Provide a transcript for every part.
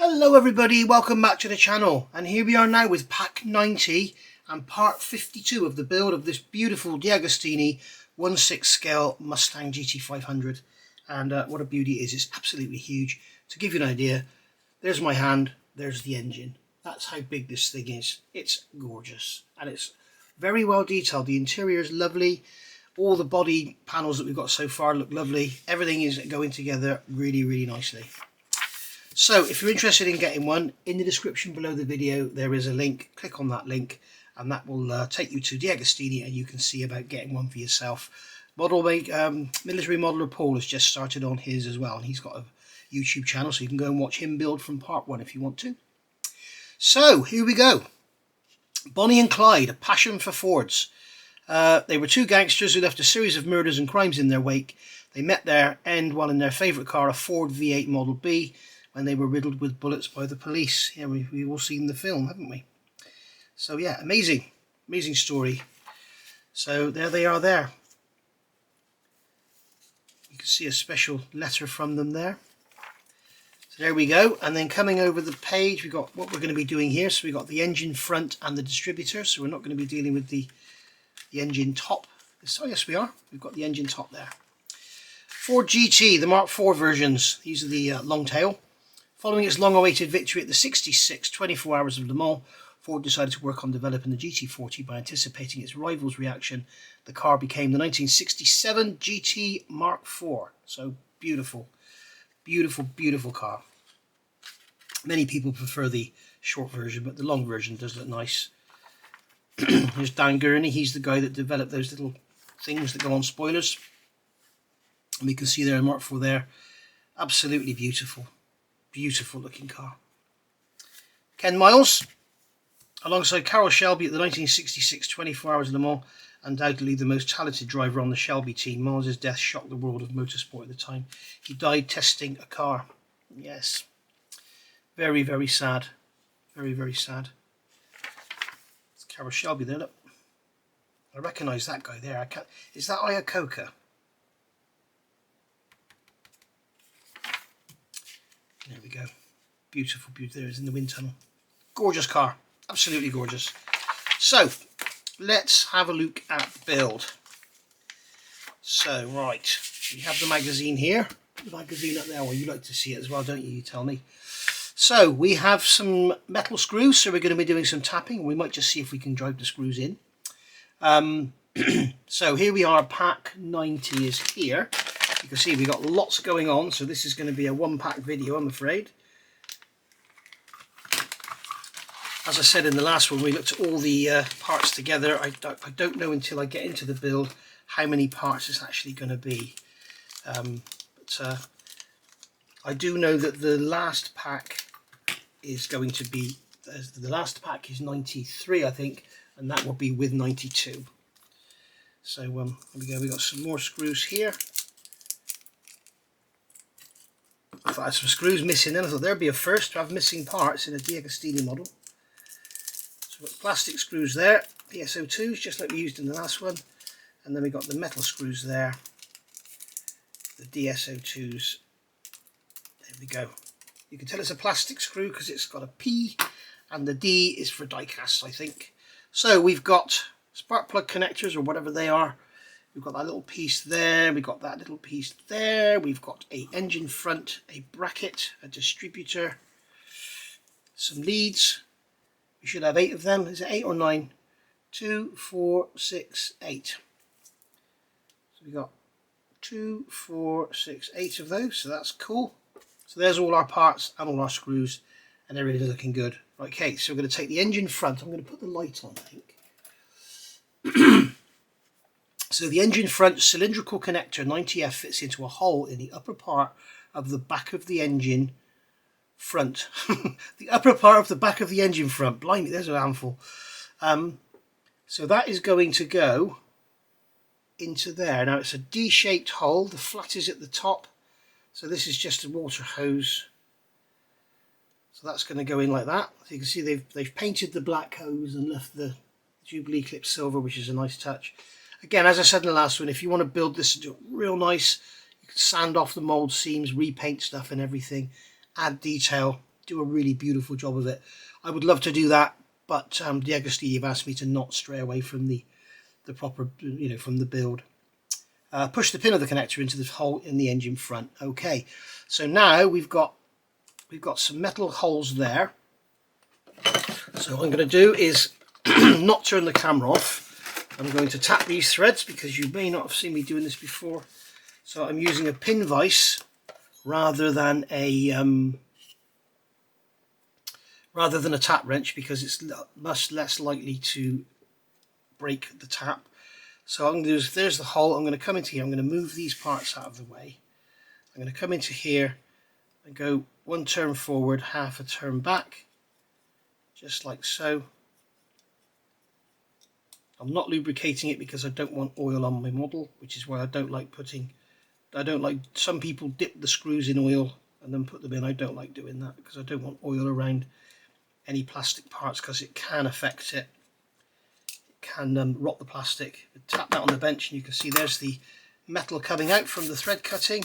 Hello everybody, welcome back to the channel, and here we are now with pack 90 and part 52 of the build of this beautiful DeAgostini 1/6 scale Mustang GT500. And what a beauty it is. It's absolutely huge. To give you an idea, there's my hand, there's the engine. That's how big this thing is. It's gorgeous and it's very well detailed. The interior is lovely. All the body panels that we've got so far look lovely. Everything is going together really nicely. So if you're interested in getting one, in the description below the video there is a link. Click on that link and that will take you to DeAgostini and you can see about getting one for yourself. Military modeler Paul has just started on his as well, and he's got a YouTube channel, so you can go and watch him build from part 1 if you want to. So here we go. Bonnie and Clyde, a passion for Fords. They were two gangsters who left a series of murders and crimes in their wake. They met their end while in their favourite car, a Ford V8 Model B, when they were riddled with bullets by the police. Yeah, we've all seen the film, haven't we? So yeah, amazing story. So there they are there. You can see a special letter from them there. So there we go. And then coming over the page, we've got what we're going to be doing here. So we've got the engine front and the distributor. So we're not going to be dealing with the engine top. Oh yes, we are. We've got the engine top there. Ford GT, the Mark IV versions. These are the long tail. Following its long-awaited victory at the 66 24 Hours of Le Mans, Ford decided to work on developing the GT40 by anticipating its rival's reaction. The car became the 1967 GT Mark IV. So beautiful, beautiful car. Many people prefer the short version, but the long version does look nice. Here's Dan Gurney. He's the guy that developed those little things that go on spoilers. And we can see there in Mark IV there. Absolutely beautiful. Beautiful looking car. Ken Miles, alongside Carroll Shelby at the 1966 24 Hours of Le Mans, undoubtedly the most talented driver on the Shelby team. Miles' death shocked the world of motorsport at the time. He died testing a car. Yes. Very sad. Very sad. It's Carroll Shelby there, look. I recognise that guy there. Is that Iacocca? There we go. Beautiful. There it is in the wind tunnel. Gorgeous car. Absolutely gorgeous. So, let's have a look at the build. So, right. We have the magazine here. The magazine up there. Well, you like to see it as well, don't you? You tell me. So, we have some metal screws. So, we're going to be doing some tapping. We might just see if we can drive the screws in. So, here we are. Pack 90 is here. You can see we've got lots going on, so this is going to be a one-pack video, I'm afraid. As I said in the last one, we looked at all the parts together. I don't know until I get into the build how many parts it's actually going to be. But I do know that the last pack is going to be, the last pack is 93, I think, and that will be with 92. So here we go, we've got some more screws here. I thought I had some screws missing then. I thought there'd be a first to have missing parts in a DeAgostini model. So we've got plastic screws there, PSO2s, just like we used in the last one. And then we've got the metal screws there, the DSO2s. There we go. You can tell it's a plastic screw because it's got a P, and the D is for die cast, I think. So we've got spark plug connectors, or whatever they are. We've got that little piece there, we've got that little piece there, we've got a engine front, a bracket, a distributor, some leads. We should have 8 of them. Is it 8 or 9? 2, 4, 6, 8. So we've got 2, 4, 6, 8 of those, so that's cool. So there's all our parts and all our screws, and everything's looking good. Okay, so we're going to take the engine front. I'm going to put the light on, I think. So the engine front cylindrical connector 90F fits into a hole in the upper part of the back of the engine front. The upper part of the back of the engine front. Blimey, there's a handful. So that is going to go into there. Now it's a D-shaped hole. The flat is at the top. So this is just a water hose. So that's going to go in like that. So you can see they've painted the black hose and left the Jubilee clip silver, which is a nice touch. Again, as I said in the last one, if you want to build this and do it real nice, you can sand off the mould seams, repaint stuff and everything, add detail. do a really beautiful job of it. I would love to do that, but DeAgostini have asked me to not stray away from the proper, you know, from the build. Push the pin of the connector into the hole in the engine front. Okay, so now we've got some metal holes there. So what I'm going to do is not turn the camera off. I'm going to tap these threads because you may not have seen me doing this before. So I'm using a pin vise rather than a tap wrench, because it's much less likely to break the tap. So I'm going to do is, there's the hole. I'm going to come into here. I'm going to move these parts out of the way. I'm going to come into here and go one turn forward, half a turn back, just like so. I'm not lubricating it because I don't want oil on my model, which is why I don't like some people dip the screws in oil and then put them in. I don't like doing that because I don't want oil around any plastic parts, because it can affect it. It can rot the plastic. Tap that on the bench and you can see there's the metal coming out from the thread cutting.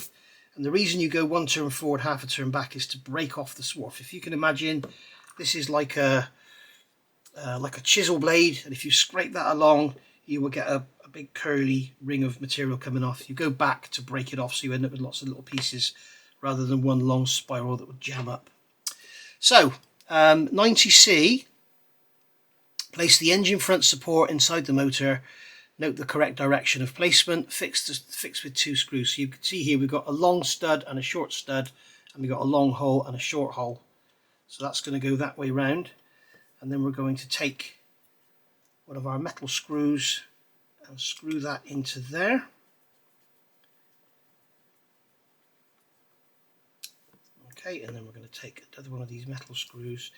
And the reason you go one turn forward, half a turn back is to break off the swarf. If you can imagine, this is like a chisel blade, and if you scrape that along, you will get a big curly ring of material coming off. You go back to break it off, so you end up with lots of little pieces rather than one long spiral that would jam up. So 90C, place the engine front support inside the motor. Note the correct direction of placement. Fix with 2 screws. So you can see here we've got a long stud and a short stud, and we've got a long hole and a short hole. So that's going to go that way round. And then we're going to take one of our metal screws and screw that into there. Okay, and then we're going to take another one of these metal screws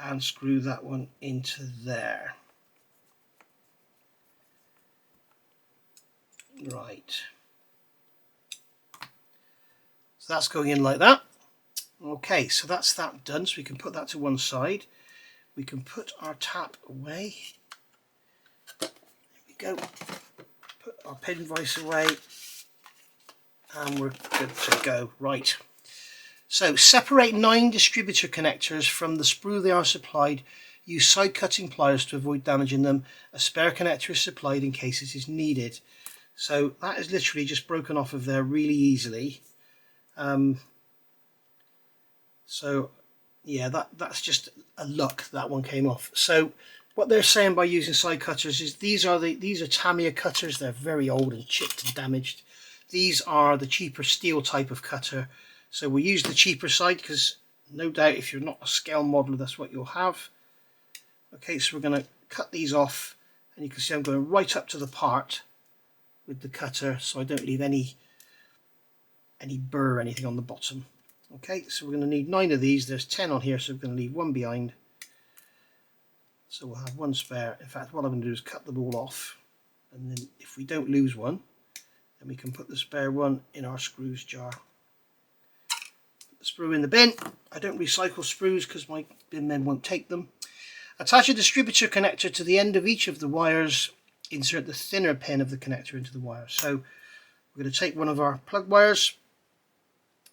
and screw that one into there. Right. So that's going in like that. Okay, so that's that done. So we can put that to one side. We can put our tap away. There we go. Put our pin vise away. And we're good to go. Right. So separate 9 distributor connectors from the sprue they are supplied. Use side cutting pliers to avoid damaging them. A spare connector is supplied in case it is needed. So that is literally just broken off of there really easily. So yeah, that's just a luck that one came off. So what they're saying by using side cutters is these are Tamiya cutters. They're very old and chipped and damaged. These are the cheaper steel type of cutter. So we'll use the cheaper side because no doubt if you're not a scale modeler, that's what you'll have. Okay, so we're going to cut these off, and you can see I'm going right up to the part with the cutter so I don't leave any burr or anything on the bottom. Okay, so we're going to need 9 of these. There's 10 on here, so we're going to leave 1 behind. So we'll have 1 spare. In fact, what I'm going to do is cut them all off, and then if we don't lose one, then we can put the spare one in our screws jar. Put the sprue in the bin. I don't recycle sprues because my bin men won't take them. Attach a distributor connector to the end of each of the wires. Insert the thinner pin of the connector into the wire. So we're going to take one of our plug wires.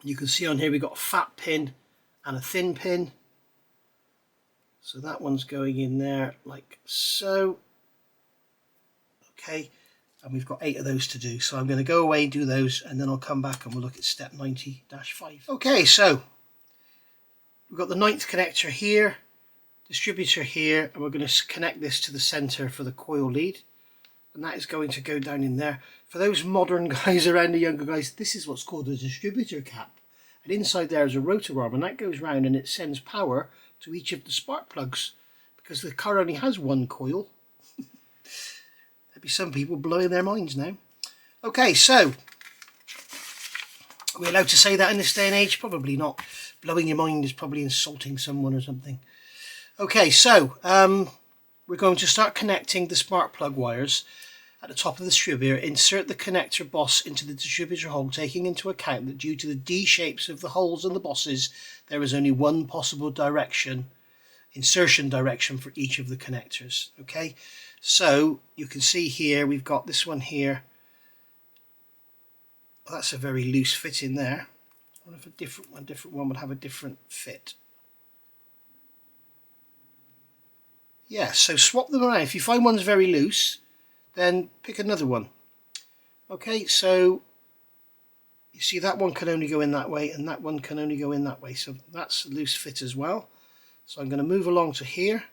You can see on here we've got a fat pin and a thin pin. So that one's going in there like so. Okay, and we've got 8 of those to do. So I'm going to go away and do those, and then I'll come back and we'll look at step 90-5. Okay, so we've got the 9th connector here, distributor here, and we're going to connect this to the center for the coil lead. And that is going to go down in there. For those modern guys around, the younger guys, this is what's called a distributor cap. And inside there is a rotor arm, and that goes round and it sends power to each of the spark plugs, because the car only has 1 coil. There'll be some people blowing their minds now. Okay, so are we allowed to say that in this day and age? Probably not. Blowing your mind is probably insulting someone or something. Okay, so we're going to start connecting the spark plug wires at the top of the distributor. Insert the connector boss into the distributor hole, taking into account that due to the D shapes of the holes and the bosses, there is only 1 possible insertion direction for each of the connectors. Okay, so you can see here we've got this one here. Well, that's a very loose fit in there. I wonder if a different one would have a different fit. Yeah, so swap them around. If you find one's very loose, then pick another one. Okay, so you see that one can only go in that way and that one can only go in that way. So that's a loose fit as well. So I'm going to move along to here.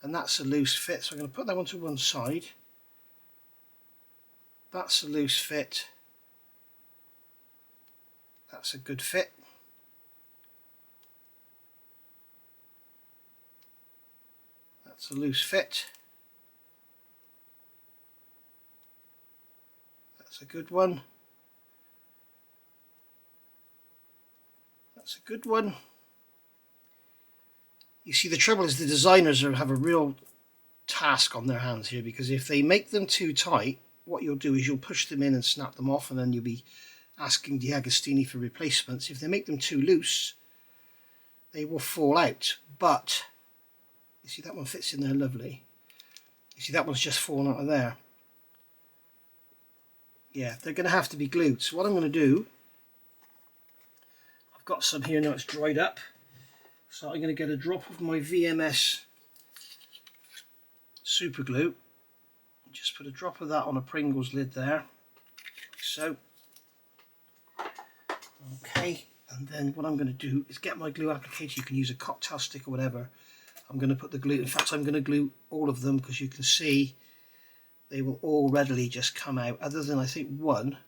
And that's a loose fit. So I'm going to put that one to one side. That's a loose fit. That's a good fit. That's a loose fit. That's a good one. That's a good one. You see, the trouble is the designers have a real task on their hands here, because if they make them too tight, what you'll do is you'll push them in and snap them off, and then you'll be asking DeAgostini for replacements. If they make them too loose, they will fall out. But you see that one fits in there lovely. You see that one's just fallen out of there. Yeah, they're going to have to be glued. So what I'm going to do, I've got some here now, it's dried up. So I'm going to get a drop of my VMS super glue. Just put a drop of that on a Pringles lid there, like so. Okay, and then what I'm going to do is get my glue applicator. You can use a cocktail stick or whatever. I'm going to put the glue, in fact I'm going to glue all of them, because you can see they will all readily just come out, other than I think one,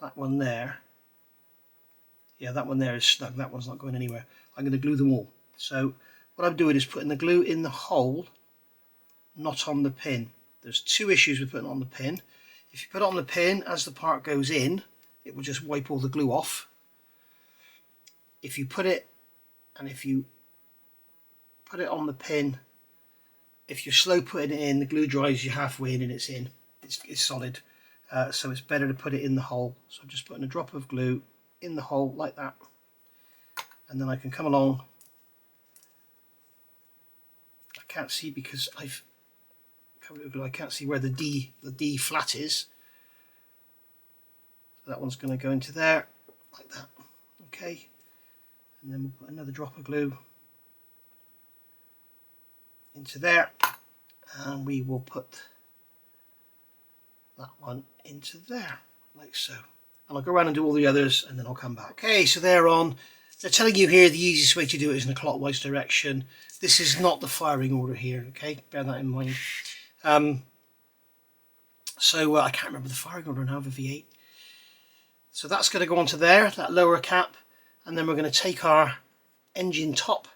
that one there. Yeah, that one there is snug, that one's not going anywhere. I'm going to glue them all. So what I'm doing is putting the glue in the hole, not on the pin. There's two issues with putting it on the pin. If you put it on the pin, as the part goes in, it will just wipe all the glue off. If you put it, and if you put it on the pin, if you're slow putting it in, the glue dries you halfway in and it's in. It's solid. So it's better to put it in the hole. So I'm just putting a drop of glue in the hole like that. And then I can come along. I can't see because I've covered it with glue. I can't see where the D flat is. So that one's going to go into there like that. Okay. And then we'll put another drop of glue into there, and we will put that one into there like so. And I'll go around and do all the others, and then I'll come back. Okay, so they're on. They're telling you here the easiest way to do it is in a clockwise direction. This is not the firing order here, okay? Bear that in mind. I can't remember the firing order now of a V8. So that's going to go onto there, that lower cap, and then we're going to take our engine top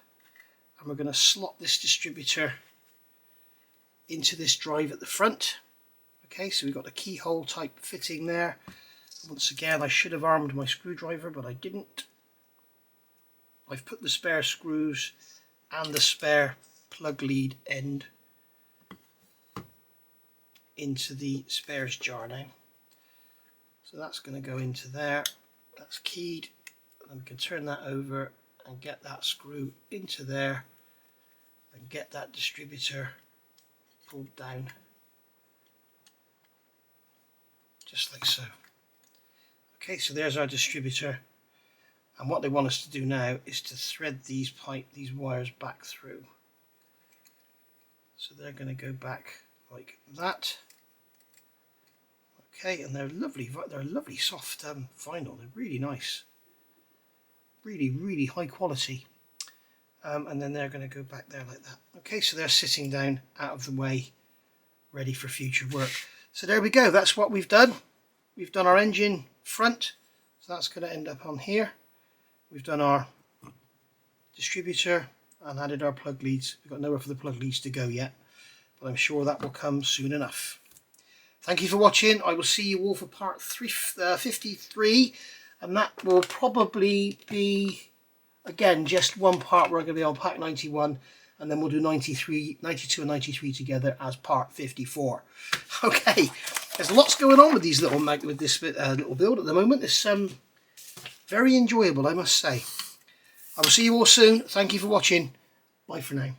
and we're going to slot this distributor into this drive at the front. Okay, so we've got a keyhole type fitting there. Once again, I should have armed my screwdriver, but I didn't. I've put the spare screws and the spare plug lead end into the spares jar now. So that's going to go into there. That's keyed. And we can turn that over and get that screw into there and get that distributor pulled down just like so. Okay, so there's our distributor, and what they want us to do now is to thread these wires back through. So they're going to go back like that. Okay, and they're a lovely soft vinyl. They're really nice, really high quality. And then they're going to go back there like that. Okay, so they're sitting down out of the way, ready for future work. So there we go, that's what we've done. We've done our engine front, so that's going to end up on here. We've done our distributor and added our plug leads. We've got nowhere for the plug leads to go yet, but I'm sure that will come soon enough. Thank you for watching. I will see you all for part 53, and that will probably be, again, just one part. We're going to be on pack 91, and then we'll do 92 and 93 together as part 54. Okay, there's lots going on with these little little build at the moment. It's very enjoyable, I must say. I will see you all soon. Thank you for watching. Bye for now.